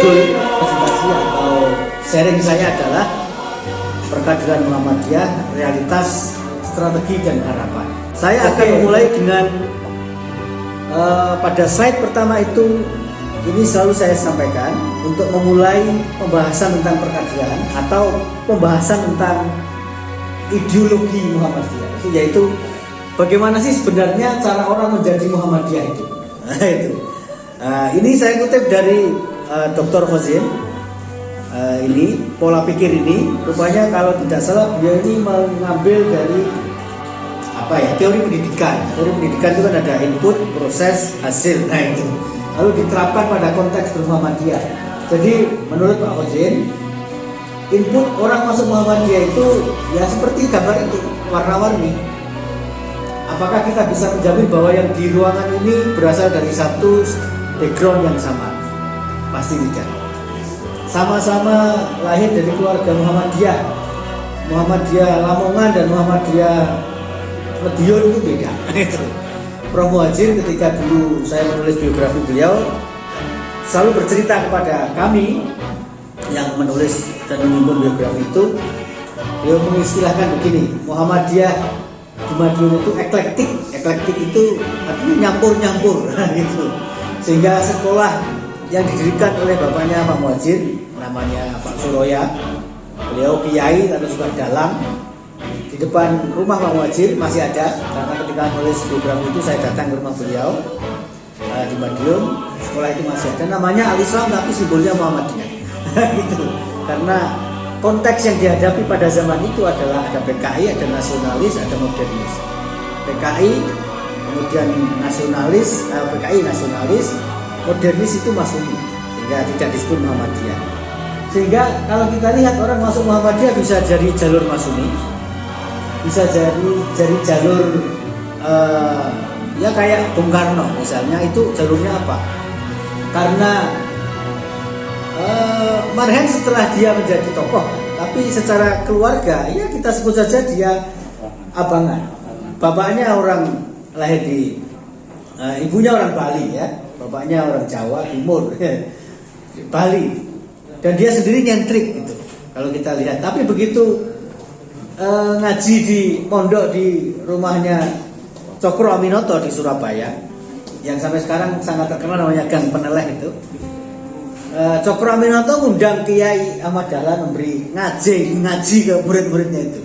judul presentasi atau sharing saya adalah Perkaderan Muhammadiyah, Realitas, Strategi, dan Harapan. Saya akan memulai dengan pada slide pertama itu, ini selalu saya sampaikan untuk memulai pembahasan tentang perkaderan atau pembahasan tentang ideologi Muhammadiyah, yaitu bagaimana sih sebenarnya cara orang menjadi Muhammadiyah itu. Ini saya kutip dari Dr. Khozin. Ini pola pikir ini rupanya kalau tidak salah dia ini mengambil dari teori pendidikan. Teori pendidikan itu kan ada input, proses, hasil. Nah itu lalu diterapkan pada konteks Muhammadiyah. Jadi menurut Pak Khozin, input orang masuk Muhammadiyah itu ya seperti gambar itu, warna-warni. Apakah kita bisa menjamin bahwa yang di ruangan ini berasal dari satu background yang sama? Pasti tidak. Sama-sama lahir dari keluarga Muhammadiyah. Muhammadiyah Lamongan dan Muhammadiyah Madiun itu beda. Prof. Muhajir ketika dulu saya menulis biografi beliau selalu bercerita kepada kami yang menulis dan menimbun biografi itu, beliau mengistilahkan begini, Muhammadiyah di Madiun itu eklektik. Eklektik itu artinya nyampur-nyampur gitu. Sehingga sekolah yang didirikan oleh bapaknya Pak Muhajir namanya Pak Suroya, beliau kiai atau juga dalang, di depan rumah Pak Muhajir masih ada, karena ketika menulis biografi itu saya datang ke rumah beliau di Madiun. Sekolah itu masih ada, namanya Al-Islam tapi simbolnya Muhammadiyah. Gitu. Karena konteks yang dihadapi pada zaman itu adalah ada PKI, ada nasionalis, ada modernis. PKI, kemudian nasionalis, PKI nasionalis, modernis itu Masyumi, sehingga tidak disebut Muhammadiyah. Sehingga kalau kita lihat orang masuk Muhammadiyah bisa dari jalur Masyumi, bisa dari jalur ya kayak Bung Karno misalnya, itu jalurnya apa? Karena Marhen setelah dia menjadi tokoh, tapi secara keluarga ya kita sebut saja dia abangan. Bapaknya orang lahir di ibunya orang Bali ya, bapaknya orang Jawa Timur Bali, dan dia sendiri nyentrik gitu kalau kita lihat. Tapi begitu ngaji di pondok di rumahnya Cokro Aminoto di Surabaya, yang sampai sekarang sangat terkenal namanya Gang Peneleh itu, Cokro Aminoto ngundang Kiai Ahmad Dahlan memberi ngaji ke murid-muridnya itu.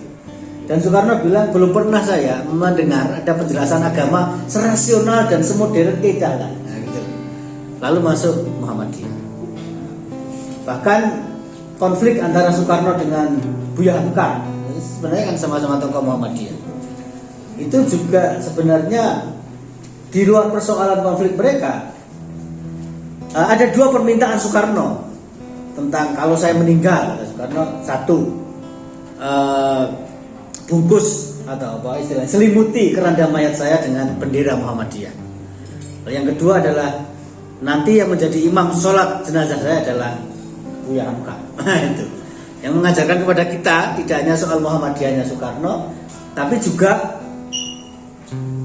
Dan Soekarno bilang, belum pernah saya mendengar ada penjelasan agama serasional dan semodern Kiai Dahlan. Nah, gitu. Lalu masuk Muhammadiyah. Bahkan konflik antara Soekarno dengan Buya Hamka, sebenarnya kan sama-sama tokoh Muhammadiyah, itu juga sebenarnya di luar persoalan konflik mereka. Ada dua permintaan Soekarno tentang kalau saya meninggal. Soekarno satu, bungkus atau apa istilahnya, selimuti keranda mayat saya dengan bendera Muhammadiyah. Yang kedua adalah nanti yang menjadi imam sholat jenazah saya adalah Buya Hamka. Itu yang mengajarkan kepada kita tidak hanya soal Muhammadiyahnya Soekarno, tapi juga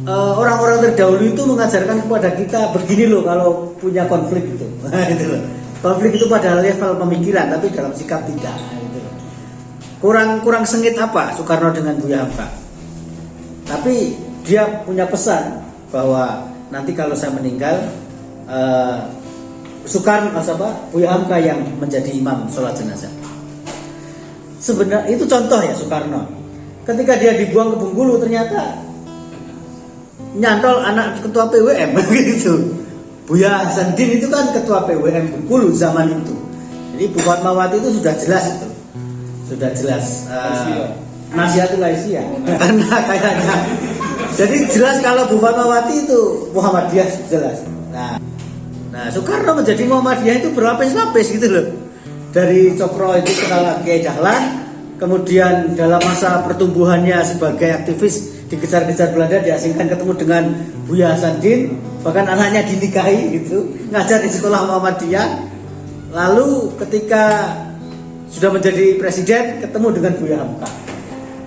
orang-orang terdahulu itu mengajarkan kepada kita begini loh kalau punya konflik itu. Itu loh. Konflik itu pada level pemikiran, tapi dalam sikap tidak. Itu loh. Kurang sengit apa Soekarno dengan Buya Hamka? Tapi dia punya pesan bahwa nanti kalau saya meninggal, Buya Hamka yang menjadi imam sholat jenazah. Sebenarnya itu contoh ya Soekarno. Ketika dia dibuang ke Bengkulu ternyata nyantol anak ketua PWM gitu. Buya Hasanuddin itu kan ketua PWM Bengkulu zaman itu. Jadi Bu Fatmawati itu sudah jelas itu. Sudah jelas Nasihatul Aisyah. Karena kayaknya jadi jelas kalau Bu Fatmawati itu Muhammadiyah jelas. Nah, Soekarno menjadi Muhammadiyah itu berlapis-lapis gitu loh. Dari Cokro itu kenal Kiai Dahlan, kemudian dalam masa pertumbuhannya sebagai aktivis dikejar-kejar Belanda, diasingkan, ketemu dengan Buya Hasanuddin, bahkan anaknya dinikahi gitu, ngajar di sekolah Muhammadiyah. Lalu ketika sudah menjadi presiden ketemu dengan Buya Hamka.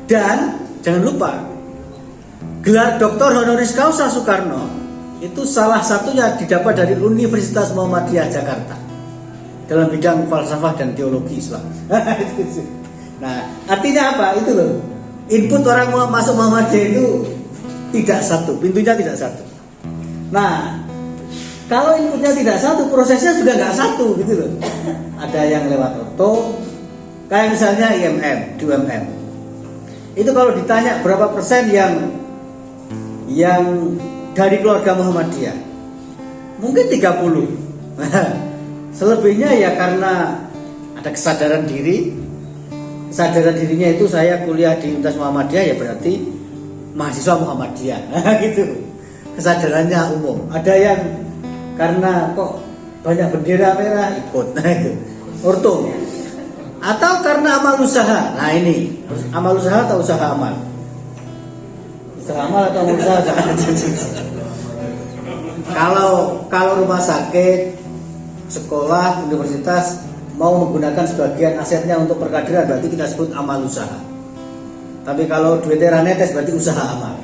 Dan jangan lupa gelar Doktor Honoris Causa Soekarno itu salah satunya didapat dari Universitas Muhammadiyah Jakarta. dalam bidang falsafah dan teologi Islam. Nah, artinya apa? Itu loh. Input orang mau masuk Muhammadiyah itu tidak satu, pintunya tidak satu. Nah, kalau inputnya tidak satu, prosesnya juga nggak satu gitu loh. Ada yang lewat orto, kayak misalnya IMM, di UMM. Itu kalau ditanya berapa persen yang dari keluarga Muhammadiyah, mungkin 30. Selebihnya ya karena ada kesadaran diri. Kesadaran dirinya itu saya kuliah di Universitas Muhammadiyah ya berarti mahasiswa Muhammadiyah. Gitu. Kesadarannya umum. Ada yang karena kok banyak bendera merah ikut. Nah itu. Orto. Atau karena amal usaha. Nah ini, amal usaha atau usaha amal? Usaha amal atau amal usaha? Kalau rumah sakit, sekolah, universitas mau menggunakan sebagian asetnya untuk perkaderan berarti kita sebut amal usaha. Tapi kalau duitnya netes berarti usaha amal.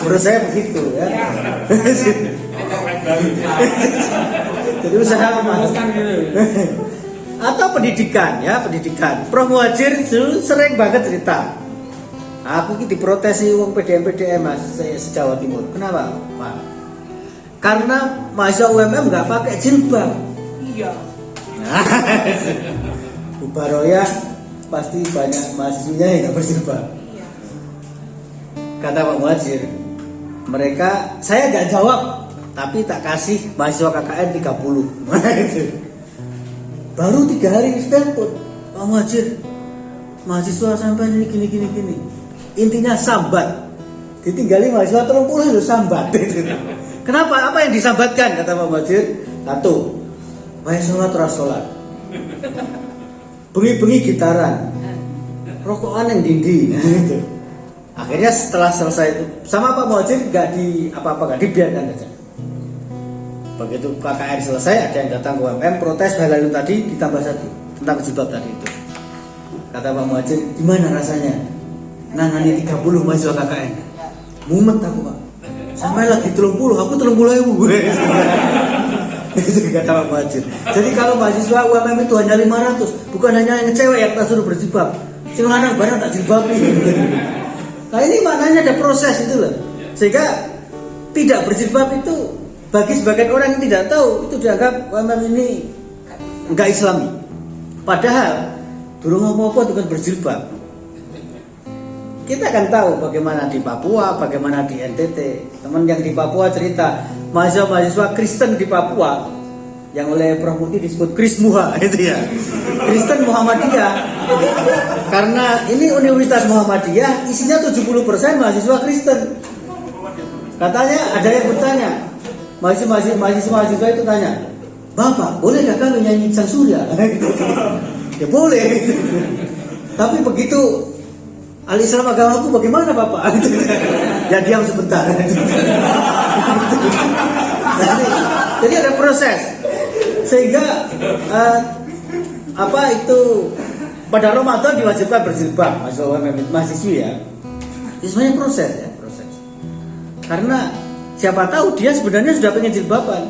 Menurut saya begitu ya. Jadi usaha amal. Atau pendidikan ya, pendidikan. Prof Muhajir sering banget cerita. Aku ini diprotesi wong PDM Mas, saya se-Jawa Timur. Kenapa? Pak? Karena mahasiswa UMM nggak pakai jilbab. Iya. Bu Baroya pasti banyak mahasiswanya yang nggak berjilbab. Iya. Kata Pak Muhajir, mereka saya nggak jawab, tapi tak kasih mahasiswa KKN 30. Baru 3 hari telepon Pak Muhajir, mahasiswa sampai ini gini. Intinya sambat, ditinggali mahasiswa 30 itu sambat. Kenapa? Apa yang disambatkan? Kata Pak Muhajir, satu, baik sholat. Bengi-bengi gitaran, rokokan yang dindi. Gitu. Akhirnya setelah selesai itu sama Pak Muhajir nggak di apa-apa, nggak dibiarkan aja. Begitu KKN selesai, ada yang datang ke UMM protes hal itu tadi ditambah satu tentang jilbab tadi itu. Kata Pak Muhajir, gimana rasanya nangani 30 mahasiswa KKN? Mumet aku Pak. Sampai lagi 30, aku 30.000. Itu kata Pak Muhajir. Jadi kalau mahasiswa UMM itu hanya 500, bukan hanya yang cewek yang kita suruh berjilbab, sing lanang barang tak jilbabi. Nah ini maknanya ada proses itu loh. Sehingga tidak berjilbab itu bagi sebagian orang yang tidak tahu itu dianggap UMM ini enggak Islami. Padahal durung apa-apa dengan berjilbab. Kita akan tahu bagaimana di Papua, bagaimana di NTT. Teman yang di Papua cerita, mahasiswa Kristen di Papua yang oleh Prof Muti disebut Krismuha itu ya. Kristen Muhammadiyah. Karena ini Universitas Muhammadiyah isinya 70% mahasiswa Kristen. Katanya ada yang bertanya, mahasiswa itu tanya, Bapak, bolehkah kami nyanyi Sang Surya? Ya boleh. Tapi begitu Al-Islam agamaku bagaimana Bapak? Ya diam sebentar. Jadi ada proses. Sehingga pada Ramadan diwajibkan berjilbab mahasiswi ya. Ini sebenarnya proses ya, proses. Karena siapa tahu dia sebenarnya sudah pengen jilbaban.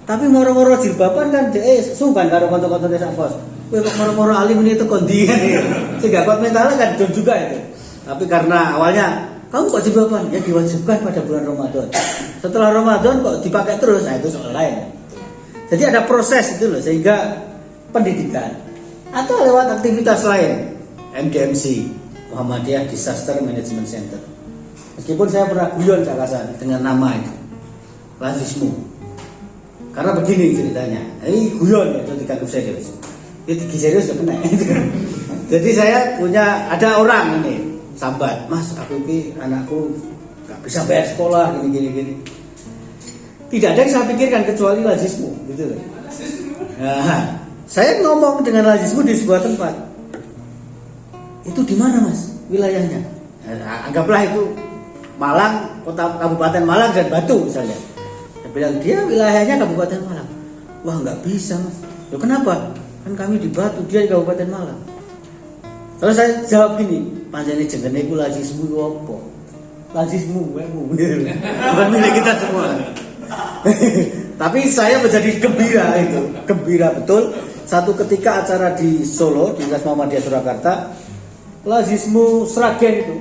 Tapi moro-moro jilbaban kan sungkan karo kanca-kanca desa kos. Kowe kok moro-moro alim ini itu kondian ya. Sehingga kuat mentalnya kan don juga itu. Tapi karena awalnya kamu kok jilbaban ya diwajibkan pada bulan Ramadan. Setelah Ramadan kok dipakai terus, nah itu soal lain. Jadi ada proses itu loh, sehingga pendidikan atau lewat aktivitas lain, MDMC, Muhammadiyah Disaster Management Center. Meskipun saya pernah guyon cakasan dengan nama itu, lazismu. Karena begini ceritanya, ini guyon ya, jadi kagum serius. Itu serius ya kena. Jadi saya ada orang ini sambat, Mas, aku ini anakku gak bisa bayar sekolah gini. Tidak ada yang saya pikirkan kecuali lazismu, gitu loh. Nah, saya ngomong dengan lazismu di sebuah tempat. Itu di mana Mas wilayahnya? Nah, anggaplah itu Malang, kota Kabupaten Malang dan Batu misalnya. Saya bilang dia wilayahnya Kabupaten Malang. Wah nggak bisa Mas. Loh kenapa? Kan kami di Batu, dia di Kabupaten Malang. Terus saya jawab gini, panjangnya jenenge iku lazismu iku apa? Lazismu, bukan milik kita semua. Tapi saya menjadi gembira itu, gembira betul. Satu ketika acara di Solo di Universitas Muhammadiyah Surakarta, Lazismu Sragen itu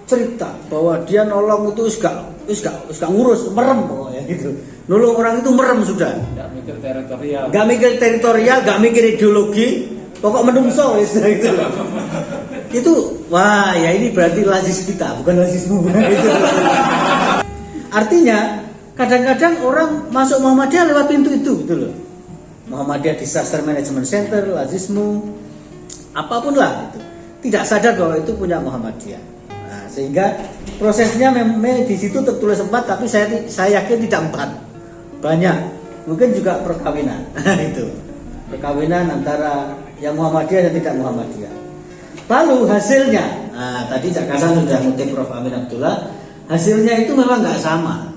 cerita bahwa dia nolong itu gak ngurus, merem pokoknya gitu. Nolong orang itu merem sudah. Gak mikir teritorial. Gak mikir teritorial, gak mikir ideologi, pokok menungso gitu. Itu wah ya ini berarti lazis kita, bukan lazismu. Gitu. Artinya kadang-kadang orang masuk Muhammadiyah lewat pintu itu gitu loh. Muhammadiyah Disaster Management Center, lazismu, apapun lah itu. Tidak sadar bahwa itu punya Muhammadiyah. Nah, sehingga prosesnya memang di situ tertulis 4, tapi saya yakin tidak 4. Banyak. Mungkin juga perkawinan. Itu. Perkawinan antara yang Muhammadiyah dan tidak Muhammadiyah. Lalu hasilnya, nah tadi Cak Kasan sudah ngutip Prof. Amin Abdullah, hasilnya itu memang nggak sama.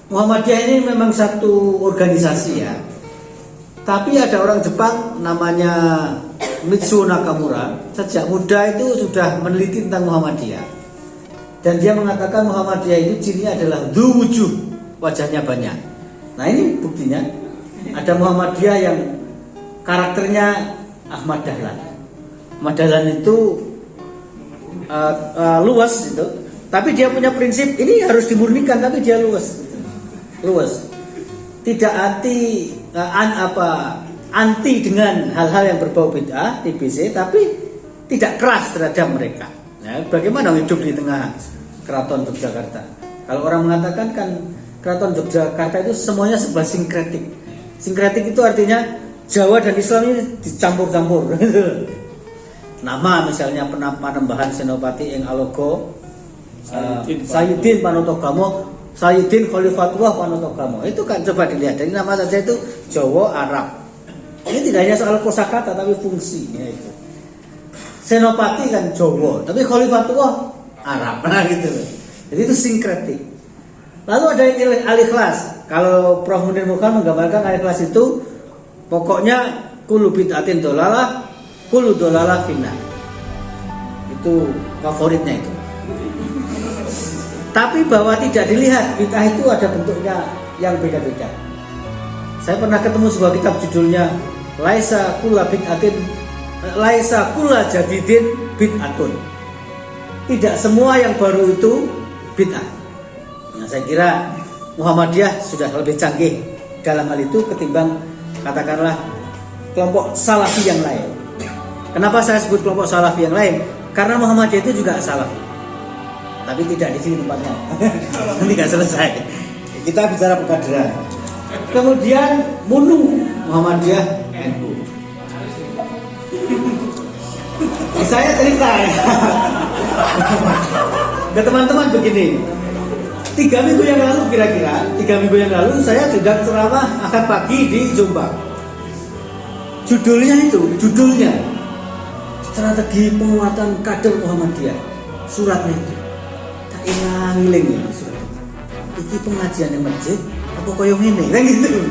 Muhammadiyah ini memang satu organisasi ya. Tapi ada orang Jepang namanya Mitsuo Nakamura, sejak muda itu sudah meneliti tentang Muhammadiyah. Dan dia mengatakan Muhammadiyah itu cirinya adalah wujuh, wajahnya banyak. Nah ini buktinya, ada Muhammadiyah yang karakternya Ahmad Dahlan. Ahmad Dahlan itu luas itu, tapi dia punya prinsip ini harus dimurnikan, tapi dia luas, tidak anti dengan hal-hal yang berbau bid'ah, TBC, tapi tidak keras terhadap mereka. Nah, bagaimana hidup di tengah Keraton Yogyakarta? Kalau orang mengatakan kan Keraton Yogyakarta itu semuanya serba sinkretik. Sinkretik itu artinya Jawa dan Islam ini dicampur-campur. Nama misalnya Panembahan Senopati ing Alogo, Sayyidin Panotogamo, Sayyidin Khalifatullah Panotogamo. Itu kan coba dilihat dari nama saja itu Jawa Arab. Ini tidak hanya soal kosakata tapi fungsinya itu. Senopati kan Jawa, tapi Khalifatullah Arab. Nah gitu. Jadi itu sinkretik. Lalu ada yang al-ikhlas. Kalau Prof. Munir Mukhtar menggambarkan al-ikhlas itu pokoknya kullu bid'atin dolalah, kullu dolalah finnar. Itu favoritnya itu. Tapi bahwa tidak dilihat bid'ah itu ada bentuknya yang beda-beda. Saya pernah ketemu sebuah kitab judulnya Laisa kulla jadidin bid'atun. Tidak semua yang baru itu bid'ah. Nah, saya kira Muhammadiyah sudah lebih canggih dalam hal itu ketimbang katakanlah kelompok salafi yang lain. Kenapa saya sebut kelompok salafi yang lain? Karena Muhammadiyah itu juga salafi. Tapi tidak di sini tempatnya. Nanti nggak selesai. Kita bicara pengkaderan. Kemudian MUNU, Muhammadiyah NU. Saya cerita ya. Ke teman-teman begini. 3 minggu yang lalu kira-kira 3 minggu yang lalu saya sedang ceramah akad pagi di Jombang. Judulnya strategi penguatan kader Muhammadiyah. Suratnya itu tak ilang-iling ya surat. Iki pengajian di masjid apa koyo ngene kan gitu.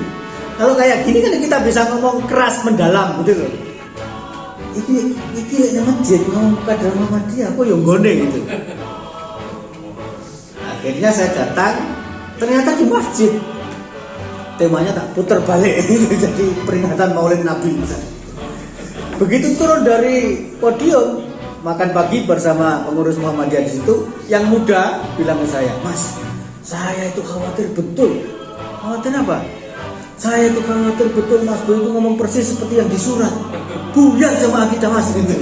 Kalau kayak gini kan kita bisa ngomong keras mendalam gitu loh. Iki di masjid ngomong kader Muhammadiyah apa yo nggone gitu. Akhirnya saya datang, ternyata di masjid. Temanya tak putar balik, jadi peringatan Maulid Nabi. Begitu turun dari podium, makan pagi bersama pengurus Muhammadiyah di situ, yang muda bilang ke saya, Mas, saya itu khawatir betul. Khawatir apa? Saya itu khawatir betul Mas Boy itu ngomong persis seperti yang di surat. Buyar jamaah kita Mas gitu.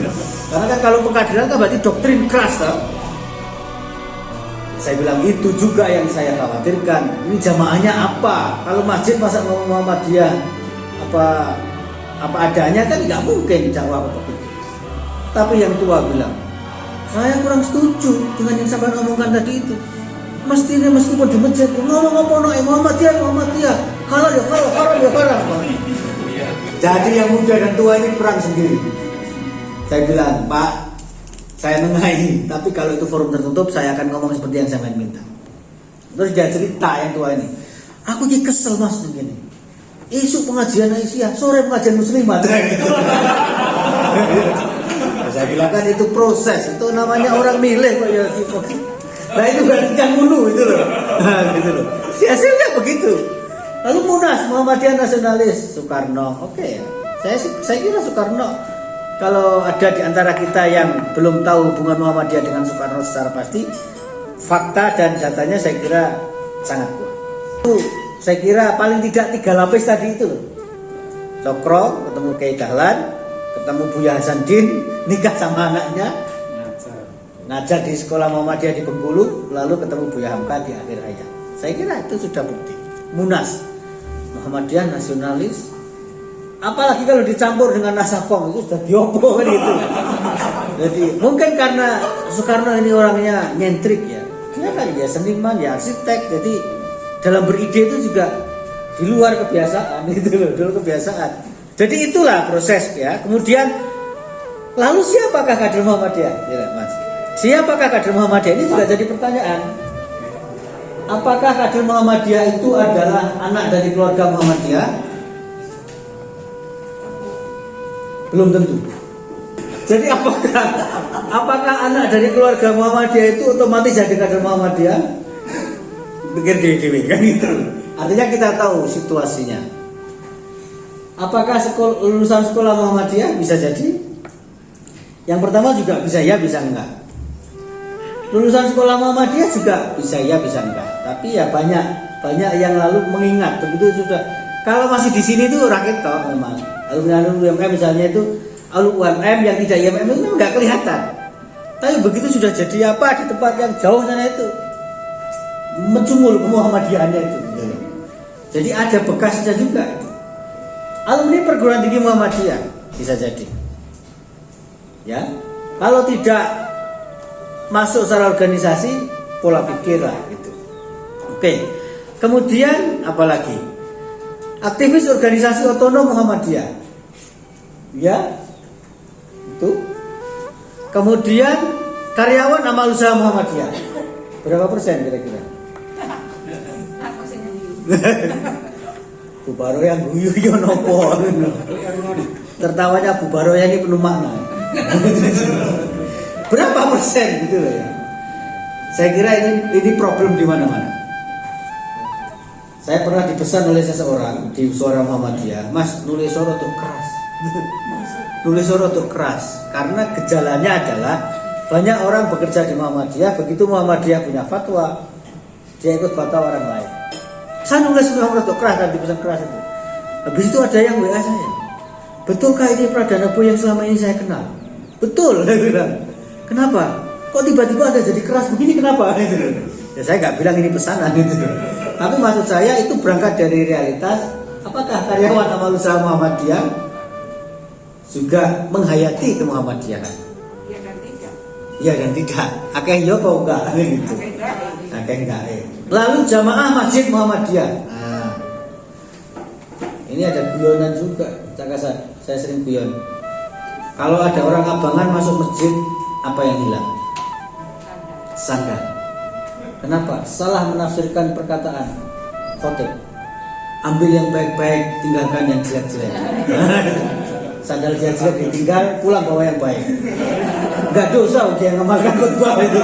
Karena kan kalau pengkaderan kan berarti doktrin keras tak? Saya bilang itu juga yang saya khawatirkan. Ini jamaahnya apa? Kalau masjid masa ngomong Muhammadiyah apa adanya kan nggak mungkin jawab begitu. Tapi yang tua bilang, saya kurang setuju dengan yang sampai ngomongkan tadi itu. Mestinya meskipun di masjid ngomong apa Muhammadiyah, halal ya halal, haram ya haram. Jadi yang muda dan tua ini perang sendiri. Saya bilang, Pak, saya mengahi, tapi kalau itu forum tertutup saya akan ngomong seperti yang saya minta. Terus dia cerita yang tua ini, aku ini kesel Mas begini. Isu pengajian Aisyah, sore pengajian muslimat. Saya bilang kan itu proses, itu namanya orang milih kok ya. Nah itu berarti kan MUNU itu loh. Nah, gitu loh. Hasilnya begitu. Lalu Munas, Muhammadiyah nasionalis, Soekarno. Oke ya. Saya kira Soekarno, kalau ada di antara kita yang belum tahu hubungan Muhammadiyah dengan Soekarno secara pasti, fakta dan datanya saya kira sangat kuat. Itu saya kira paling tidak 3 lapis tadi itu loh. Cokro ketemu Kiai Dahlan, ketemu Buya Hasanuddin, nikah sama anaknya, ngajar di sekolah Muhammadiyah di Bengkulu, lalu ketemu Buya Hamka di akhir hayat. Saya kira itu sudah bukti. Munas, Muhammadiyah nasionalis, apalagi kalau dicampur dengan Nasakong itu sudah diopo kan itu. Jadi mungkin karena Soekarno ini orangnya nyentrik ya, dia kan ya seniman ya arsitek, jadi dalam beride itu juga di luar kebiasaan itu loh, dulu kebiasaan. Jadi itulah proses ya. Kemudian lalu siapakah kader Muhammadiyah? Ya, Mas. Siapakah kader Muhammadiyah? Ini juga jadi pertanyaan. Apakah kader Muhammadiyah itu adalah anak dari keluarga Muhammadiyah? Belum tentu. Jadi apakah anak dari keluarga Muhammadiyah itu otomatis jadi kader Muhammadiyah? Pikir dewe kan gitu. Artinya kita tahu situasinya. Apakah lulusan sekolah Muhammadiyah? Bisa jadi. Yang pertama juga bisa ya, bisa enggak. Lulusan sekolah Muhammadiyah juga bisa ya, bisa enggak. Tapi ya banyak yang lalu mengingat begitu sudah. Kalau masih di sini tuh rakyat toh memang. Alumni UMM misalnya itu alumni UMM yang tidak IMM itu enggak kelihatan. Tapi begitu sudah jadi apa di tempat yang jauh sana itu mencungul ke Muhammadiyahannya itu. Jadi ada bekasnya juga. Alumni perguruan tinggi Muhammadiyah bisa jadi. Ya, kalau tidak masuk secara organisasi, pola pikir lah gitu. Oke. Kemudian apalagi? Aktivis organisasi otonom Muhammadiyah. Ya. Itu. Kemudian karyawan amal usaha Muhammadiyah. Berapa persen kira-kira? Bu Baro yang guyu yo nopo. Tertawanya Bu Baro ini penuh makna. Berapa persen gitu loh ya. Saya kira ini problem di mana-mana. Saya pernah dipesan oleh seseorang di Suara Muhammadiyah, Mas, nulis suara tuh keras. Nulis suara tuh keras karena gejalanya adalah banyak orang bekerja di Muhammadiyah, begitu Muhammadiyah punya fatwa, dia ikut fatwa orang lain. Saya nulis suara tuh keras dan dipesan keras itu. Habis itu ada yang WA saya. Betulkah ini Pradana Boy yang selama ini saya kenal? Betul, saya bilang. Kenapa? Kok tiba-tiba ada jadi keras begini, kenapa? Ya saya nggak bilang ini pesanan gitu. Tapi maksud saya itu berangkat dari realitas. Apakah karyawan amal usaha Muhammadiyah juga menghayati ke Muhammadiyahan? Iya dan tidak. Iya dan tidak. Akeh yo kok enggak gitu. Akeh enggak. Lalu jamaah masjid Muhammadiyah. Nah, ini ada guyonan juga. Saya sering guyon. Kalau ada orang abangan masuk masjid, apa yang hilang? Sandal. Kenapa? Salah menafsirkan perkataan khotib. Ambil yang baik-baik, tinggalkan yang jelek-jelek. Sandal jelek-jelek ditinggal, pulang bawa yang baik. Enggak dosa dia ngamalkan khutbah itu.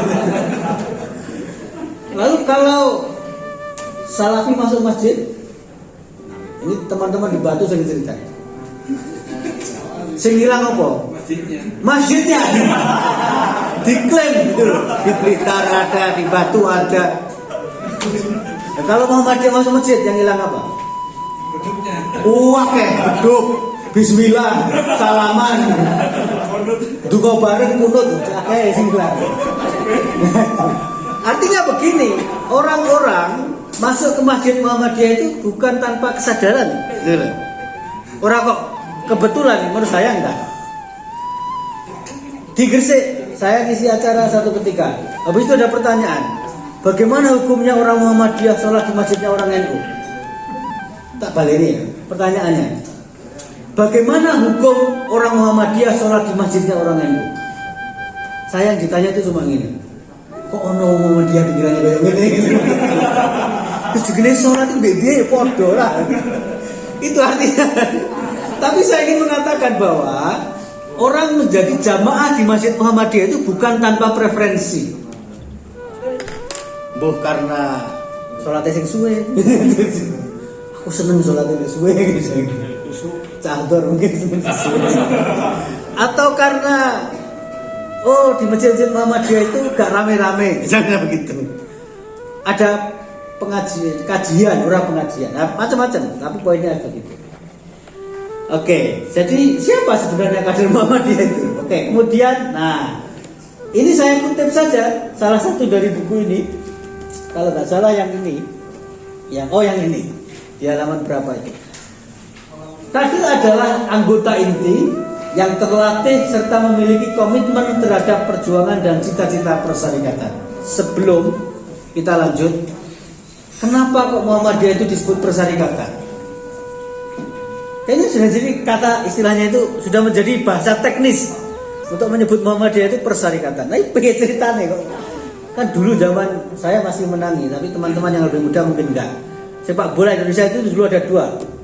Lalu kalau salafi masuk masjid, ini teman-teman di Batu sering cerita. Sing hilang apa? Masjidnya. Diklaim gitu loh. Di Blitar ada, di Batu ada. Nah, kalau Muhammadiyah masuk masjid yang hilang apa? Beduknya. Oke, beduk. Bismillah, salaman. Duka bareng kunut, akeh sing hilang. Artinya begini, orang-orang masuk ke masjid Muhammadiyah itu bukan tanpa kesadaran. Orang kok kebetulan, menurut saya enggak. Di Gresik, saya ngisi acara satu ketika. Habis itu ada pertanyaan, bagaimana hukumnya orang Muhammadiyah sholat di masjidnya orang NU? Tak baleni ya, pertanyaannya. Bagaimana hukum orang Muhammadiyah sholat di masjidnya orang NU? Saya yang ditanya itu cuma gini. Kok ono Muhammadiyah pikirannya kayak gini? Terus digini sholat itu beda podo lah. Itu artinya. Tapi saya ingin mengatakan bahwa orang menjadi jamaah di Masjid Muhammadiyah itu bukan tanpa preferensi. Karena sholatnya sing suwe. Aku aku seneng sholat itu suwe gitu. Cador mungkin seneng suwe. Atau karena di masjid Muhammadiyah itu gak rame-rame, misalnya begitu. Ada kajian, macam-macam. Tapi poinnya begitu. Oke, jadi siapa sebenarnya kader Muhammadiyah itu? Oke, kemudian, ini saya kutip saja salah satu dari buku ini. Kalau nggak salah yang ini, yang ini di halaman berapa itu? Kader adalah anggota inti yang terlatih serta memiliki komitmen terhadap perjuangan dan cita-cita persyarikatan. Sebelum kita lanjut, kenapa kok Muhammadiyah itu disebut persyarikatan? Kayaknya sudah jadi kata istilahnya itu sudah menjadi bahasa teknis untuk menyebut Muhammadiyah itu persyarikatan. Nah, ini ceritanya kok. Kan dulu zaman saya masih menangi, tapi teman-teman yang lebih muda mungkin enggak. Sepak bola Indonesia itu dulu ada 2.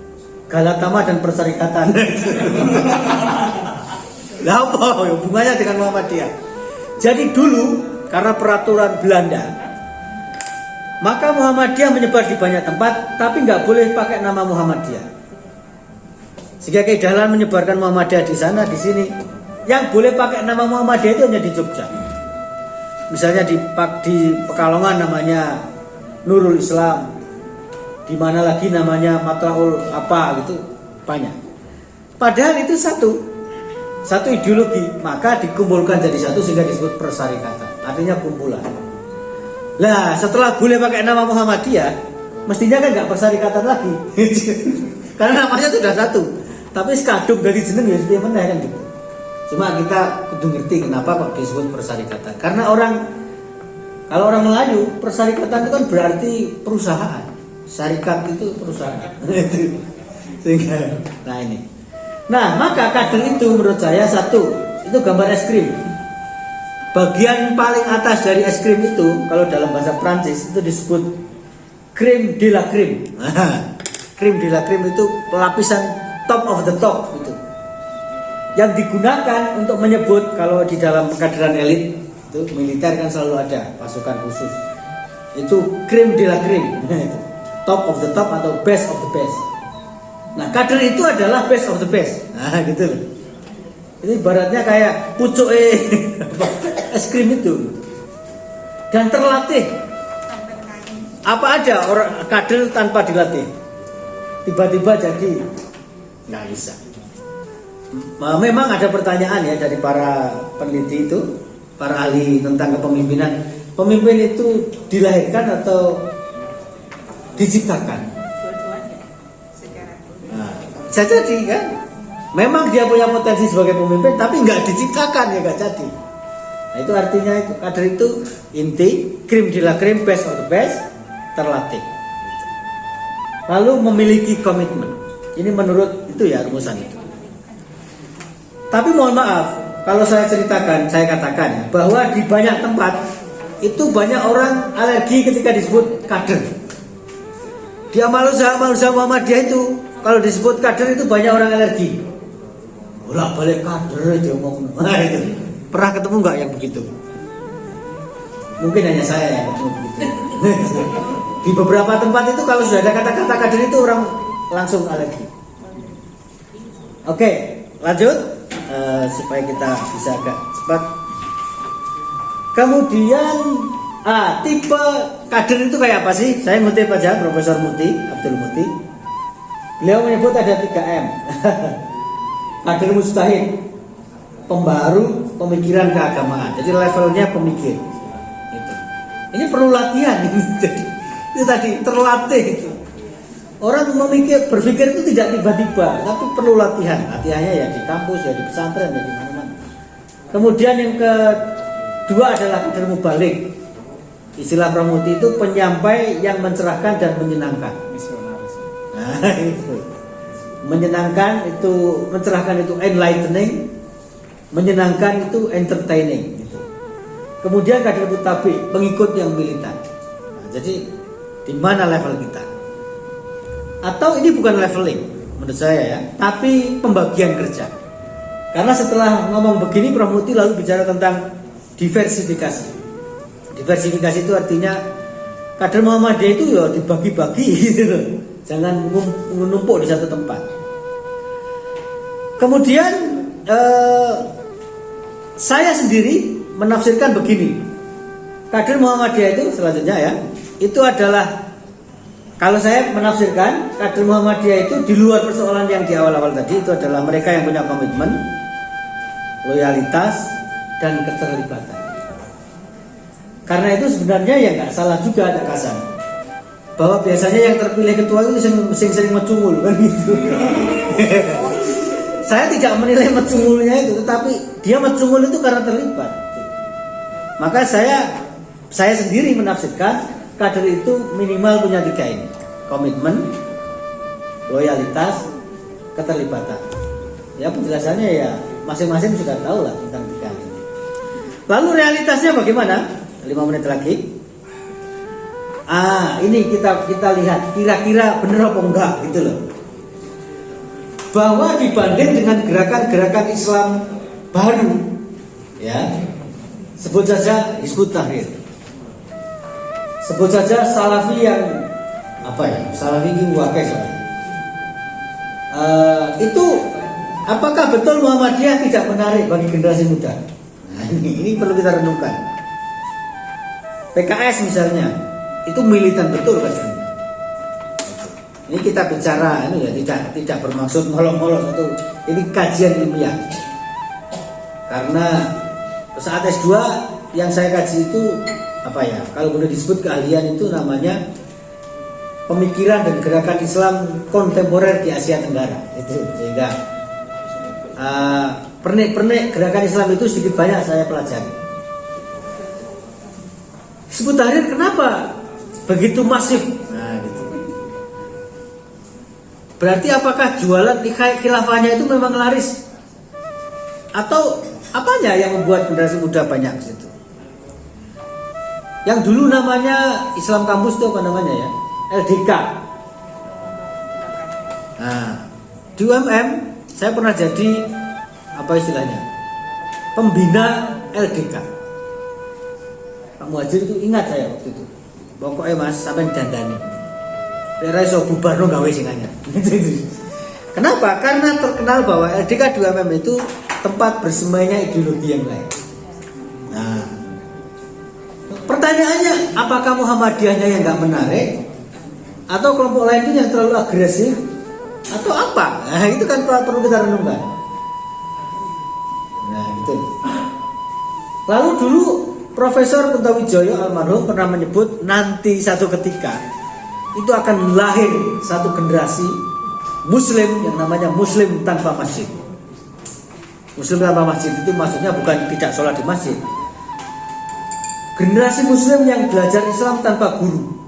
Galatama dan Persyarikatan. Lah apa hubungannya dengan Muhammadiyah? Jadi dulu karena peraturan Belanda, maka Muhammadiyah menyebar di banyak tempat, tapi nggak boleh pakai nama Muhammadiyah. Sehingga Kiai Dahlan menyebarkan Muhammadiyah di sana, di sini. Yang boleh pakai nama Muhammadiyah itu hanya di Jogja. Misalnya di Pekalongan namanya Nurul Islam. Di mana lagi namanya Matlaul apa gitu, banyak. Padahal itu satu ideologi, maka dikumpulkan jadi satu sehingga disebut persyarikatan. Artinya kumpulan. Lah, setelah boleh pakai nama Muhammadiyah, mestinya kan nggak persyarikatan lagi. Karena namanya sudah satu. Tapi sekadung dari jeneng ya sudah meneh kan gitu. Cuma kita kudu ngerti kenapa kok disebut persyarikatan. Karena kalau orang Melayu, persyarikatan itu kan berarti perusahaan. Syarikat itu perusahaan. Sehingga, maka kader itu menurut saya itu gambar es krim. Bagian paling atas dari es krim itu, kalau dalam bahasa Prancis itu disebut crème de la crème. Crème de la crème itu lapisan top of the top itu. Yang digunakan untuk menyebut kalau di dalam pengkaderan elit itu militer kan selalu ada pasukan khusus. Itu crème de la crème. Top of the top atau best of the best. Nah, kader itu adalah best of the best. Nah, gitu loh. Ini ibaratnya kayak pucuk es krim itu. Dan terlatih. Apa aja orang kader tanpa dilatih? Tiba-tiba jadi nggak bisa. Memang ada pertanyaan ya dari para peneliti itu, para ahli tentang kepemimpinan. Pemimpin itu dilahirkan atau diciptakan? Dua-duanya secara Bisa jadi kan? Memang dia punya potensi sebagai pemimpin, tapi nggak diciptakan ya nggak jadi. Nah, itu artinya itu kader itu inti, krim de la krim, best of the best, terlatih. Lalu memiliki komitmen. Ini menurut itu ya rumusan itu. Tapi mohon maaf, kalau saya katakan ya, bahwa di banyak tempat itu banyak orang alergi ketika disebut kader. Di amal usaha Muhammadiyah itu kalau disebut kader itu banyak orang alergi. Bolak-balik kader aja ngomong. Nah, itu. Pernah ketemu nggak yang begitu? Mungkin hanya saya yang ketemu begitu. Di beberapa tempat itu kalau sudah ada kata-kata kader itu orang langsung alergi. Oke, lanjut supaya kita bisa agak cepat. Kemudian tipe kader itu kayak apa sih? Saya ngutip aja Profesor Abdul Muti. Beliau menyebut ada 3M. Kader mustahid, pembaru pemikiran keagamaan. Jadi levelnya pemikir. Gitu. Ini perlu latihan. Jadi itu tadi terlatih itu. Orang berpikir itu tidak tiba-tiba, tapi perlu latihan. Latihannya ya di kampus, ya di pesantren, ya di mana-mana. Kemudian yang kedua adalah kader mubalik. Istilah Pramuti itu penyampai yang mencerahkan dan menyenangkan. Nah, itu. Menyenangkan itu, mencerahkan itu enlightening, menyenangkan itu entertaining gitu. Kemudian kader mutabi, pengikut yang militan. Nah, jadi di mana level kita? Atau ini bukan leveling menurut saya ya, tapi pembagian kerja. Karena setelah ngomong begini Pramuti lalu bicara tentang diversifikasi. Diversifikasi itu artinya kader Muhammadiyah itu ya dibagi-bagi gitu loh. Jangan menumpuk di satu tempat. Kemudian saya sendiri menafsirkan begini. Kader Muhammadiyah itu selanjutnya ya, itu adalah, kalau saya menafsirkan kader Muhammadiyah itu di luar persoalan yang di awal-awal tadi, itu adalah mereka yang punya komitmen, loyalitas, dan keterlibatan. Karena itu sebenarnya ya nggak salah juga ada kasan, bahwa biasanya yang terpilih ketua itu sering mencungul kan gitu. Saya tidak menilai mencungulnya itu, tetapi dia mencungul itu karena terlibat. Maka saya sendiri menafsirkan kader itu minimal punya 3 ini: komitmen, loyalitas, keterlibatan. Ya penjelasannya ya masing-masing sudah tahu lah tentang 3 ini. Lalu realitasnya bagaimana? 5 menit lagi. Ini kita lihat kira-kira benar apa enggak gitu loh. Bahwa dibanding dengan gerakan-gerakan Islam baru, ya, sebut saja Hizbut Tahrir, sebut saja Salafi yang Salafi ini wakai itu, apakah betul Muhammadiyah tidak menarik bagi generasi muda? Nah, ini perlu kita renungkan. PKS misalnya, itu militan betul kan? Ini kita bicara ini ya, tidak bermaksud molok-molok itu. Ini kajian ilmiah. Karena saat S2 yang saya kaji itu kalau boleh disebut keahlian itu namanya pemikiran dan gerakan Islam kontemporer di Asia Tenggara. Itu sehingga pernik-pernik gerakan Islam itu sedikit banyak saya pelajari. Hizbut Tahrir kenapa begitu masif? Nah, gitu. Berarti apakah jualan khilafahnya itu memang laris? Atau apanya yang membuat generasi muda banyak di situ? Yang dulu namanya Islam Kampus itu apa namanya ya? LDK. Nah, di UMM saya pernah jadi pembina LDK. Pak Muhajir itu ingat saya waktu itu. Pokoknya Mas sampai dandani. Daerah iso bubarno gawe sing anyar. Kenapa? Karena terkenal bahwa LDK 2MM itu tempat bersemayanya ideologi yang lain. Nah, pertanyaannya, apakah Muhammadiyahnya yang nggak menarik, atau kelompok lain itu yang terlalu agresif, atau apa? Nah, itu kan perlu kita renungkan. Nah, gitu. Lalu dulu Profesor Kuntawijoyo almarhum pernah menyebut nanti satu ketika itu akan lahir satu generasi Muslim yang namanya Muslim tanpa masjid. Muslim tanpa masjid itu maksudnya bukan tidak sholat di masjid. Generasi Muslim yang belajar Islam tanpa guru.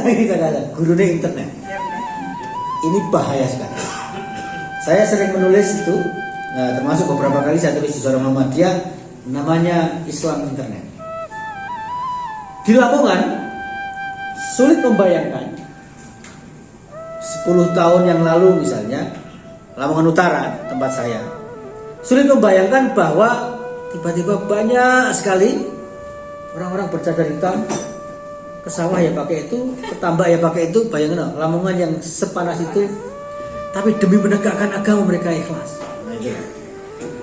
Ini kadang-kadang gurunya internet. Ini bahaya sekali. Saya sering menulis itu, termasuk beberapa kali saya tulis di Suara Muhammadiyah, namanya Islam internet. Di Lamongan sulit membayangkan 10 tahun yang lalu misalnya, Lamongan Utara tempat saya, sulit membayangkan bahwa tiba-tiba banyak sekali orang-orang bercadar hitam ke sawah ya pakai itu, ke tambak ya pakai itu. Bayangin Lamongan yang sepanas itu, tapi demi menegakkan agama mereka ikhlas.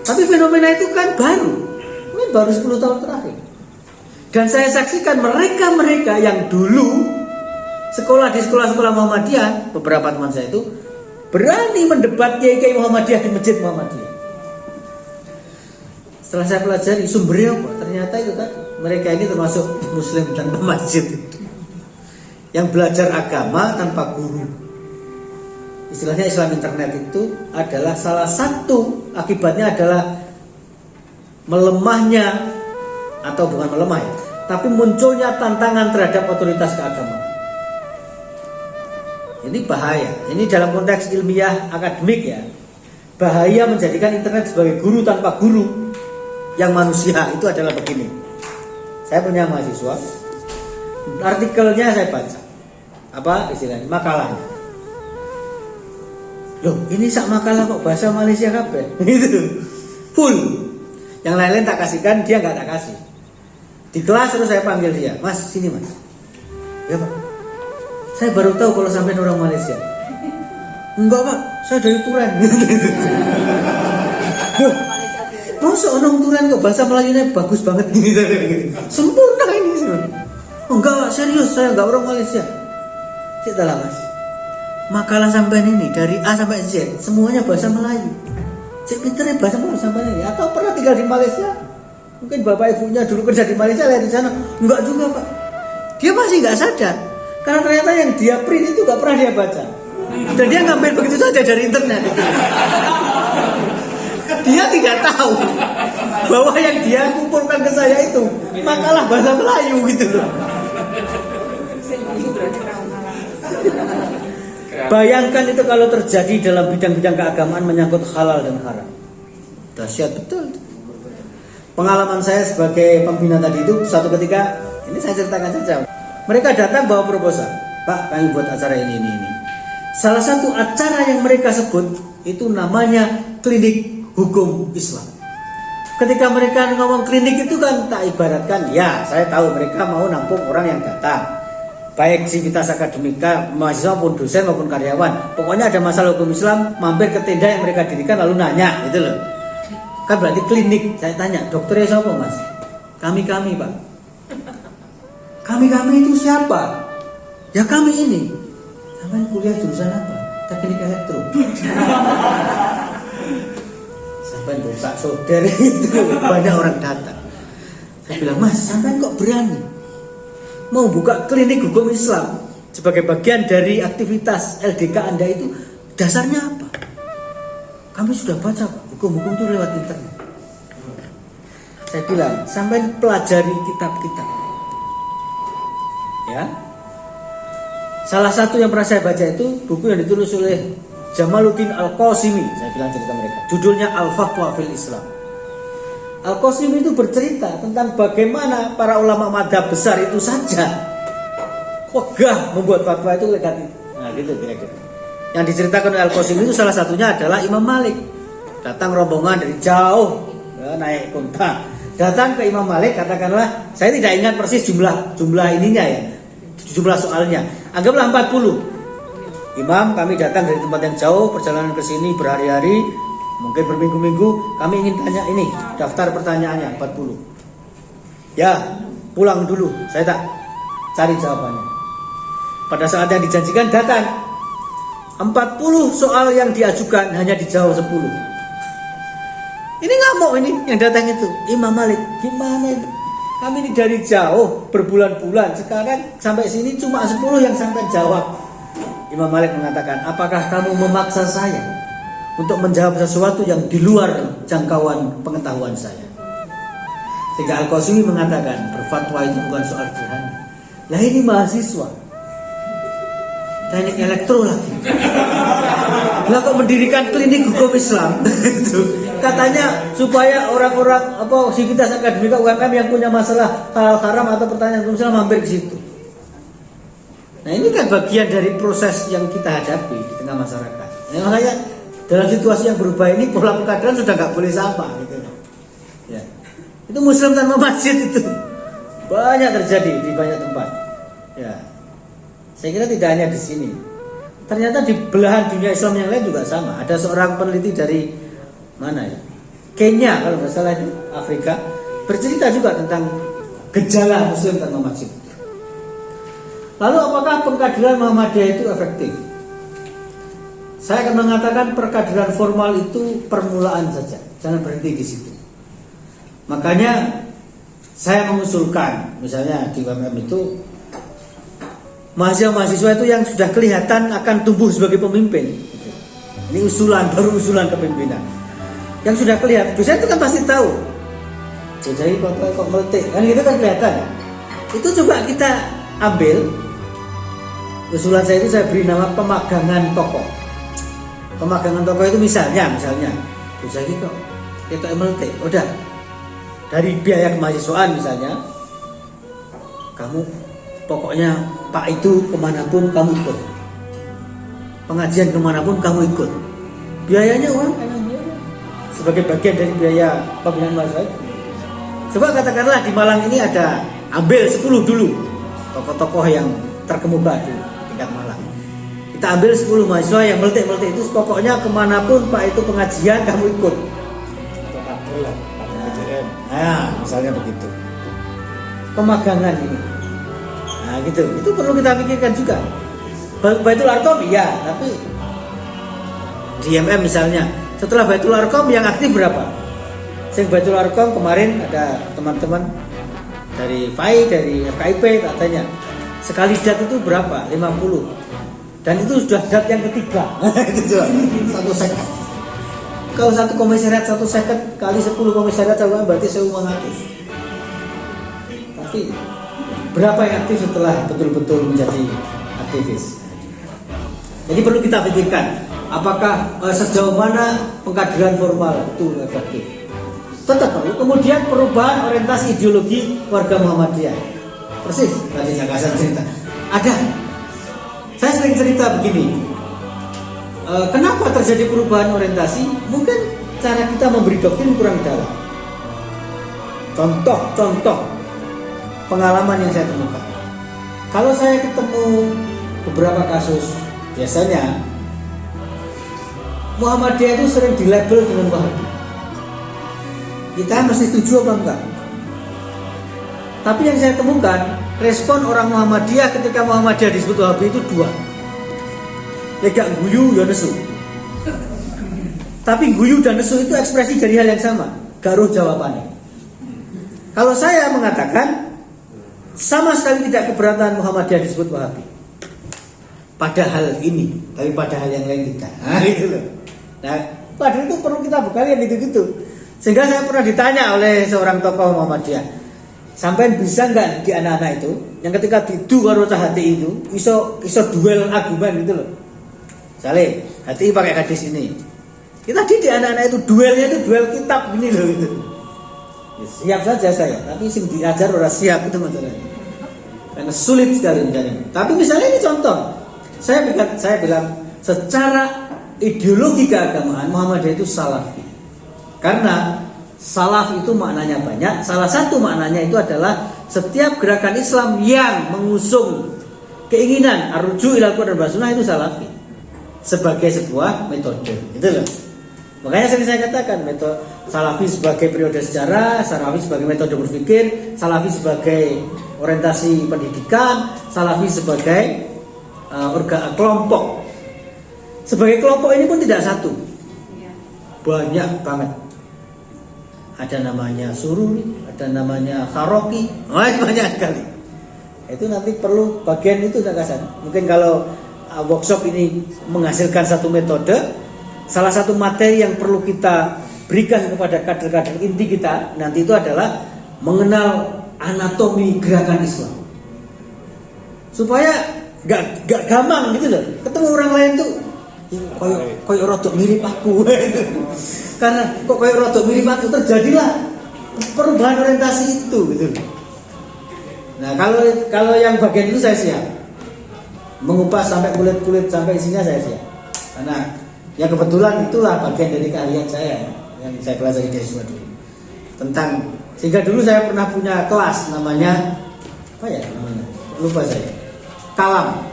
Tapi fenomena itu kan baru 10 tahun terakhir. Dan saya saksikan mereka-mereka yang dulu sekolah di sekolah-sekolah Muhammadiyah, beberapa teman saya itu berani mendebat kiai Muhammadiyah di masjid Muhammadiyah. Setelah saya pelajari sumbernya apa, ternyata itu tadi, mereka ini termasuk Muslim tanpa masjid itu, yang belajar agama tanpa guru. Istilahnya Islam internet itu adalah salah satu akibatnya adalah melemahnya, atau bukan melemah ya, tapi munculnya tantangan terhadap otoritas keagamaan. Ini bahaya. Ini dalam konteks ilmiah akademik ya. Bahaya menjadikan internet sebagai guru tanpa guru yang manusia itu adalah begini. Saya punya mahasiswa, artikelnya saya baca. Apa istilahnya? Makalahnya. Loh, ini sak makalah kok bahasa Malaysia kabeh. Gitu. Full. Yang lain-lain tak kasihkan, dia nggak tak kasih. Di kelas terus saya panggil dia, Mas, sini Mas. Ya Pak, saya baru tahu kalau sampai orang Malaysia. Enggak Pak, saya dari Turen. Loh, masa orang Turen kok bahasa Melayunya bagus banget gitu. Sempurna ini semua. Oh, enggak Pak, serius saya enggak orang Malaysia. Cik lah Mas. Makalah sampean ini dari A sampai Z semuanya bahasa Melayu. Cik pinternya bahasa Melayu sampai ini atau pernah tinggal di Malaysia? Mungkin bapak ibunya dulu kerja di Malaysia, lihat di sana. Enggak juga Pak. Dia masih nggak sadar karena ternyata yang dia print itu nggak pernah dia baca dan dia ngambil begitu saja dari internet itu. Dia tidak tahu bahwa yang dia kumpulkan ke saya itu makalah bahasa Melayu gitu loh. Bayangkan itu kalau terjadi dalam bidang-bidang keagamaan menyangkut halal dan haram. Dahsyat betul. Pengalaman saya sebagai pembina tadi itu suatu ketika, ini saya ceritakan saja. Mereka datang bawa proposal, Pak, kami buat acara ini. Salah satu acara yang mereka sebut itu namanya klinik hukum Islam. Ketika mereka ngomong klinik itu kan tak ibaratkan, ya saya tahu mereka mau nampung orang yang datang, baik sivitas akademika, mahasiswa maupun dosen maupun karyawan. Pokoknya ada masalah hukum Islam, mampir ke tenda yang mereka dirikan lalu nanya, gitu loh. Kan berarti klinik. Saya tanya, dokternya siapa Mas? Kami Pak. Kami itu siapa? Ya kami ini. Sampai kuliah jurusan apa? Teknik elektro. Sampai dosa saudara itu banyak orang datang. Saya bilang, Mas, sampai kok berani mau buka klinik hukum Islam sebagai bagian dari aktivitas LDK Anda itu? Dasarnya apa? Kami sudah baca Pak, hukum-hukum itu lewat internet. Saya bilang, sampai pelajari kitab-kitab. Ya, salah satu yang pernah saya baca itu buku yang ditulis oleh Jamaluddin Al-Qasimi. Saya bilang cerita mereka. Judulnya Al-Fatwa fil Islam. Al-Qasimi itu bercerita tentang bagaimana para ulama madhab besar itu saja wegah membuat fatwa itu negatif. Nah, gitu kira-kira. Yang diceritakan oleh Al-Qasimi itu salah satunya adalah Imam Malik. Datang rombongan dari jauh, ya, naik unta. Datang ke Imam Malik, katakanlah, saya tidak ingat persis jumlah ininya ya. Jumlah soalnya, anggaplah 40. Imam, kami datang dari tempat yang jauh, perjalanan ke sini berhari-hari, mungkin berminggu-minggu, kami ingin tanya ini, daftar pertanyaannya 40. Ya, pulang dulu, saya tak cari jawabannya. Pada saat yang dijanjikan datang, 40 soal yang diajukan hanya dijawab 10. Ini ngamuk ini yang datang itu, Imam Malik, gimana ini? Kami ini dari jauh berbulan-bulan, sekarang sampai sini cuma 10 yang sampai jawab. Imam Malik mengatakan, apakah kamu memaksa saya untuk menjawab sesuatu yang di luar jangkauan pengetahuan saya? Sehingga Al-Qasimi mengatakan, berfatwa itu bukan soal sederhana. Lah ini mahasiswa teknik elektro lagi. Lah kok mendirikan klinik hukum Islam? Katanya supaya orang-orang sivitas akademika UMM yang punya masalah halal haram atau pertanyaan hukum Islam mampir ke situ. Nah ini kan bagian dari proses yang kita hadapi di tengah masyarakat. Nah, makanya dalam situasi yang berubah ini pola pengkaderan sudah nggak boleh sama gitu. Ya. Itu Muslim tanpa masjid itu banyak terjadi di banyak tempat. Ya. Saya kira tidak hanya di sini. Ternyata di belahan dunia Islam yang lain juga sama. Ada seorang peneliti dari mana ya? Kenya kalau nggak salah itu Afrika, bercerita juga tentang gejala Muslim tanpa masjid. Lalu apakah pengkaderan Muhammadiyah itu efektif? Saya akan mengatakan perkaderan formal itu permulaan saja, jangan berhenti di situ. Makanya saya mengusulkan, misalnya di UMM itu mahasiswa itu yang sudah kelihatan akan tumbuh sebagai pemimpin. Ini usulan, baru usulan kepemimpinan. Yang sudah kelihatan, biasanya itu kan pasti tahu. Jadi kok meletik, kan itu kan kelihatan. Itu coba kita ambil. Usulan saya itu saya beri nama pemagangan tokoh. Pemagangan tokoh itu misalnya, jadi kok kita meletik, udah dari biaya kemahasiswaan misalnya, kamu pokoknya Pak itu kemanapun kamu ikut, pengajian kemanapun kamu ikut, biayanya uang sebagai bagian dari biaya pembinaan mahasiswa. Coba katakanlah di Malang ini ada, ambil 10 dulu tokoh-tokoh yang terkemuka di tingkat Malang. Kita ambil 10 mahasiswa yang meletik-meletik itu, pokoknya kemanapun Pak itu pengajian kamu ikut. Nah, misalnya begitu. Pemagangan ini. Nah, gitu. Itu perlu kita pikirkan juga. Baitul Arqam iya, tapi di MM misalnya, setelah Baitul Arqam yang aktif berapa? Sing Baitul Arqam kemarin ada teman-teman dari FAI, dari FKIP katanya sekali dat itu berapa? 50. Dan itu sudah dat yang ketiga. Itu satu second. Kalau satu komisariat 1 second kali 10 komisariat sama berarti 1.500. Tapi berapa yang aktif setelah betul-betul menjadi aktivis? Jadi perlu kita pikirkan, apakah sejauh mana pengkaderan formal itu efektif? Tetap perlu. Kemudian perubahan orientasi ideologi warga Muhammadiyah. Persis tadi saya kasih cerita. Ada. Saya sering cerita begini. Kenapa terjadi perubahan orientasi? Mungkin cara kita memberi doktrin kurang dalam. Contoh pengalaman yang saya temukan. Kalau saya ketemu beberapa kasus, biasanya Muhammadiyah itu sering dilabel dengan Wahabi. Kita mesti setuju apa enggak? Tapi yang saya temukan, respon orang Muhammadiyah ketika Muhammadiyah disebut Wahabi itu dua. Ya gak guyu ya nesu. Tapi guyu dan nesu itu ekspresi dari hal yang sama, garuh jawabannya. Kalau saya mengatakan sama sekali tidak keberatan Muhammadiyah disebut Wahabi pada hal ini, tapi pada hal yang lain tidak. Nah itu loh. Nah padahal itu perlu kita bekali gitu-gitu. Sehingga saya pernah ditanya oleh seorang tokoh Muhammadiyah, sampai bisa nggak di anak-anak itu yang ketika didu karo hati itu iso duel argumen gitu loh. Misalnya hati pakai hadis ini, kita didik anak-anak itu duelnya itu duel kitab gini loh gitu. Ya, siap saja saya, tapi sing diajar orang siap itu masalahnya. Karena sulit sekali mencari. Tapi misalnya ini contoh, saya bilang secara ideologi keagamaan Muhammadiyah itu salafi. Karena salaf itu maknanya banyak. Salah satu maknanya itu adalah setiap gerakan Islam yang mengusung keinginan arruju ilal Qur'an dan Sunnah itu salafi sebagai sebuah metode. Itu loh. Makanya sering saya katakan metode salafi sebagai periode sejarah, salafi sebagai metode berpikir, salafi sebagai orientasi pendidikan, salafi sebagai kelompok. Sebagai kelompok ini pun tidak satu, banyak banget. Ada namanya sururi, ada namanya kharoki, banyak sekali. Itu nanti perlu bagian itu Kakasan. Mungkin kalau workshop ini menghasilkan satu metode, salah satu materi yang perlu kita berikan kepada kader-kader inti kita nanti itu adalah mengenal anatomi gerakan Islam, supaya gak gampang gitu loh. Ketemu orang lain tuh koyo rodok mirip aku. Karena kok koyo rodok mirip aku terjadilah perubahan orientasi itu gitu. Nah, kalau yang bagian itu saya siap. Mengupas sampai kulit-kulit sampai isinya saya siap. Karena ya kebetulan itulah bagian dari keahlian saya yang saya pelajari dari siswa dulu. Sehingga dulu saya pernah punya kelas namanya apa ya namanya? Lupa saya. Kalam.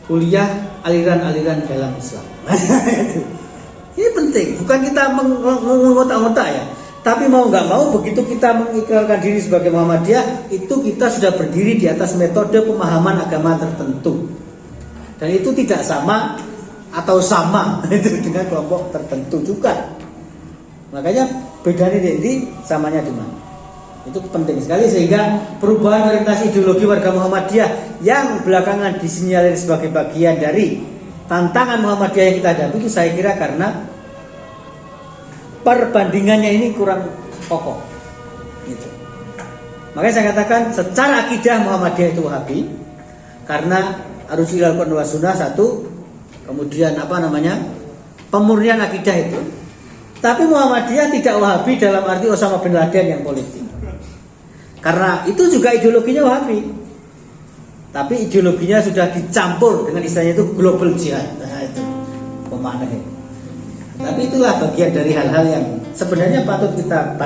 Kuliah aliran-aliran dalam Islam. Ini penting, bukan kita mengotak-otak ya. Tapi mau nggak mau begitu kita mengikrarkan diri sebagai Muhammadiyah, itu kita sudah berdiri di atas metode pemahaman agama tertentu. Dan itu tidak sama atau sama dengan kelompok tertentu juga. Makanya bedanya di samanya di mana. Itu penting sekali sehingga perubahan orientasi ideologi warga Muhammadiyah yang belakangan disinyalir sebagai bagian dari tantangan Muhammadiyah yang kita hadapi itu saya kira karena perbandingannya ini kurang kokoh. Gitu. Makanya saya katakan secara akidah Muhammadiyah itu Wahabi karena arus ilal Qur'an wa Sunnah satu, kemudian pemurnian akidah itu. Tapi Muhammadiyah tidak Wahabi dalam arti Osama bin Laden yang politik. Karena itu juga ideologinya Wahabi. Tapi ideologinya sudah dicampur dengan istilahnya itu global jihad. Nah itu pemaknanya. Tapi itulah bagian dari hal-hal yang sebenarnya patut kita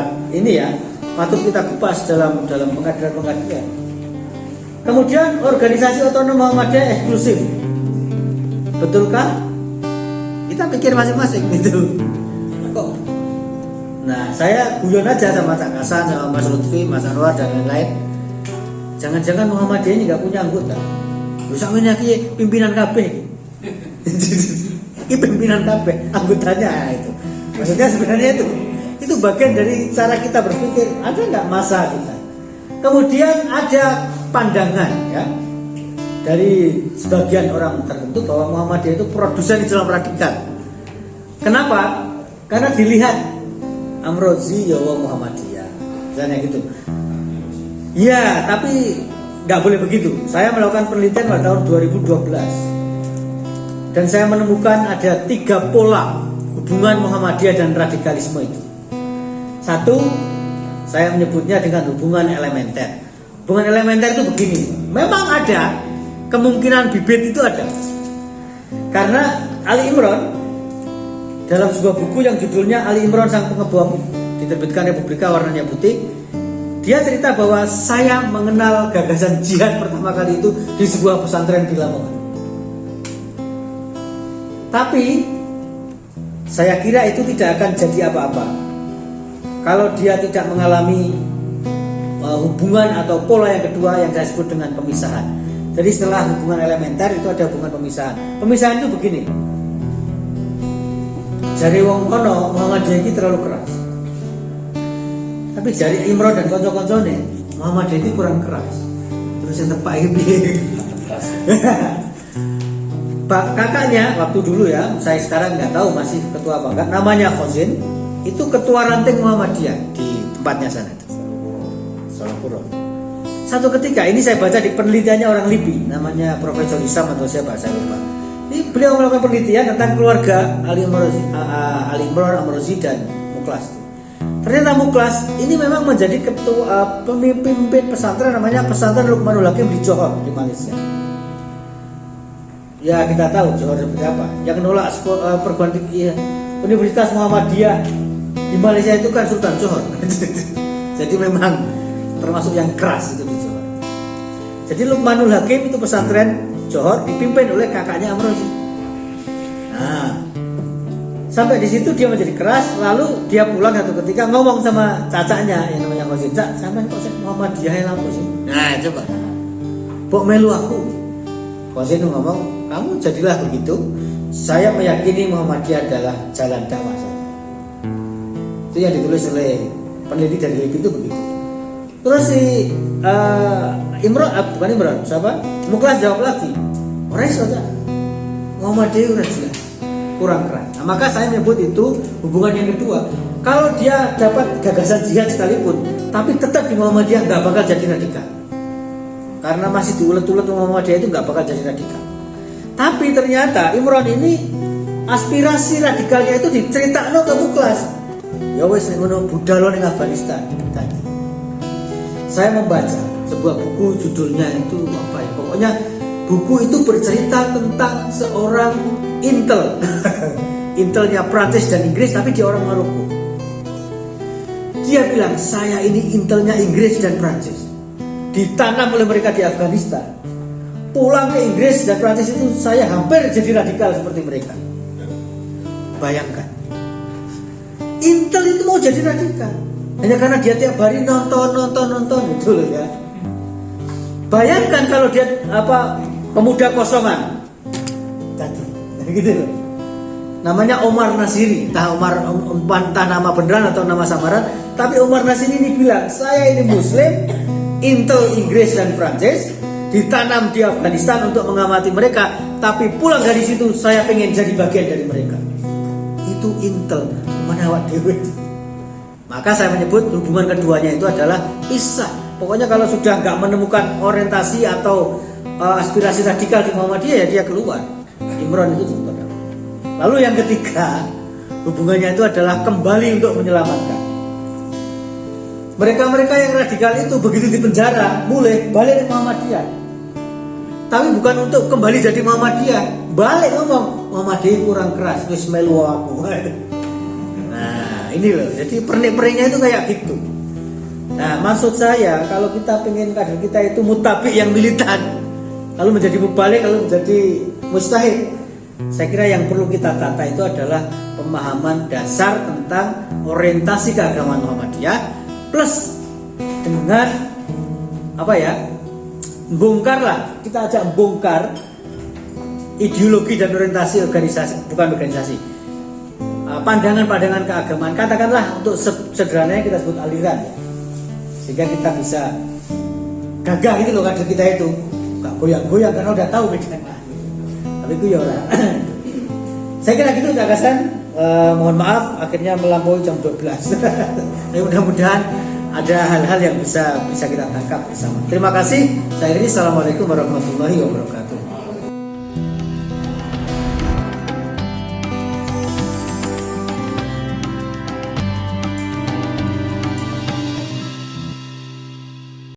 kupas dalam pengadilan-pengadilan. Kemudian organisasi otonom Muhammadiyah eksklusif. Betulkah? Kita pikir masing-masing gitu. Kok? Nah, saya guyon aja sama Cak Hasan, sama Mas Lutfi, Mas Anwar dan lain-lain. Jangan-jangan Muhammadiyah ini nggak punya anggota. Bisa menyakiti pimpinan KB. Ini pimpinan KB, anggotanya itu. Maksudnya sebenarnya itu bagian dari cara kita berpikir. Ada nggak masa kita? Kemudian ada pandangan ya dari sebagian orang tertentu bahwa Muhammadiyah itu produsen Islam radikal. Kenapa? Karena dilihat Amrozi ya Muhammadiyah, misalnya gitu. Ya, tapi nggak boleh begitu. Saya melakukan penelitian pada tahun 2012 dan saya menemukan ada 3 pola hubungan Muhammadiyah dan radikalisme itu. Satu, saya menyebutnya dengan hubungan elementer. Hubungan elementer itu begini, memang ada kemungkinan bibit itu ada. Karena Ali Imron dalam sebuah buku yang judulnya Ali Imron Sang Pengebom, diterbitkan Republika warnanya putih, dia cerita bahwa saya mengenal gagasan jihad pertama kali itu di sebuah pesantren di Lamongan. Tapi saya kira itu tidak akan jadi apa-apa kalau dia tidak mengalami hubungan atau pola yang kedua yang saya sebut dengan pemisahan. Jadi setelah hubungan elementer itu ada hubungan pemisahan. Pemisahan itu begini. Jari wong kono Muhammadiyah ini terlalu keras. Tapi jari Imron dan konco-koncone Muhammadiyah itu kurang keras. Terus yang tepak ini. Pak kakaknya waktu dulu ya, saya sekarang nggak tahu masih ketua apa enggak. Namanya Khozin, itu ketua ranting Muhammadiyah di tempatnya sana. Salapuro. Satu ketika ini saya baca di penelitiannya orang Libi, namanya Profesor Isam atau siapa saya lupa. Ini beliau melakukan penelitian tentang keluarga Ali Imron Amrozi dan Muklas. Ternyata Muklas ini memang menjadi ketua pemimpin pesantren namanya Pesantren Luqmanul Hakim di Johor di Malaysia. Ya kita tahu Johor seperti apa. Yang menolak perguruan tinggi Universitas Muhammadiyah di Malaysia itu kan Sultan Johor. Jadi memang termasuk yang keras itu di Johor. Jadi Luqmanul Hakim itu pesantren Johor dipimpin oleh kakaknya Amrozi. Nah, sampai di situ dia menjadi keras. Lalu dia pulang satu ketika ngomong sama cacaknya yang namanya Khozin, "Cak, sampean kok Muhammadiyah yang apa sih?" Nah, coba. "Pok melu aku." Khozin ngomong, "Kamu jadilah begitu. Saya meyakini Muhammadiyah adalah jalan dakwah." Itu yang ditulis oleh peneliti dari LIPI itu begitu. Terus si bukan Imron, siapa? Muklas jawab lagi, "Ora iso ta. Muhammadiyah ora jelas, kurang keras." Nah, maka saya menyebut itu hubungan yang kedua. Kalau dia dapat gagasan jihad sekalipun, tapi tetap di Muhammadiyah nggak bakal jadi radikal. Karena masih diulet-ulet Muhammadiyah itu nggak bakal jadi radikal. Tapi ternyata Imron ini aspirasi radikalnya itu diceritakno ke Muklas. Ya wes ngono budal ning Afghanistan tadi. Saya membaca sebuah buku judulnya itu apa ya? Pokoknya buku itu bercerita tentang seorang intel. Intelnya Prancis dan Inggris tapi dia orang Maroko. Dia bilang, "Saya ini intelnya Inggris dan Prancis. Ditanam oleh mereka di Afghanistan. Pulang ke Inggris dan Prancis itu saya hampir jadi radikal seperti mereka." Bayangkan. Intel itu mau jadi radikal hanya karena dia tiap hari nonton itu loh ya. Bayangkan kalau dia pemuda kosongan tadi, gitu loh. Namanya Omar Nasiri, entah nama beneran atau nama samaran, tapi Omar Nasiri ini bilang, "Saya ini Muslim, Intel Inggris dan Prancis, ditanam di Afghanistan untuk mengamati mereka, tapi pulang dari situ saya pengen jadi bagian dari mereka." Itu Intel menawat dewe. Maka saya menyebut hubungan keduanya itu adalah pisah. Pokoknya kalau sudah nggak menemukan orientasi atau aspirasi radikal di Muhammadiyah, ya dia keluar. Imron itu seperti itu. Lalu yang ketiga, hubungannya itu adalah kembali untuk menyelamatkan. Mereka-mereka yang radikal itu begitu di penjara, mulai balik ke Muhammadiyah. Tapi bukan untuk kembali jadi Muhammadiyah, balik ngomong Muhammadiyah kurang keras, wis melu aku. Nah ini loh, jadi pernik-perniknya itu kayak gitu. Nah, maksud saya kalau kita pengen kader kita itu mutabik yang militan, lalu menjadi mubalik, lalu menjadi mustahid, saya kira yang perlu kita tata itu adalah pemahaman dasar tentang orientasi keagamaan Muhammadiyah plus dengan apa ya, bongkarlah, kita ajak bongkar ideologi dan orientasi organisasi, bukan organisasi, pandangan-pandangan keagamaan, katakanlah untuk sederhananya kita sebut aliran ya. Sehingga kita bisa gagah gitu loh kader kita itu, gak goyang-goyang karena udah tahu bedanya. Tapi itu ya orang. Saya kira gitu gagasan. Mohon maaf akhirnya melampaui jam 12. Tapi mudah-mudahan ada hal-hal yang bisa kita tangkap bersama. Terima kasih. Saya Iri. Assalamualaikum warahmatullahi wabarakatuh.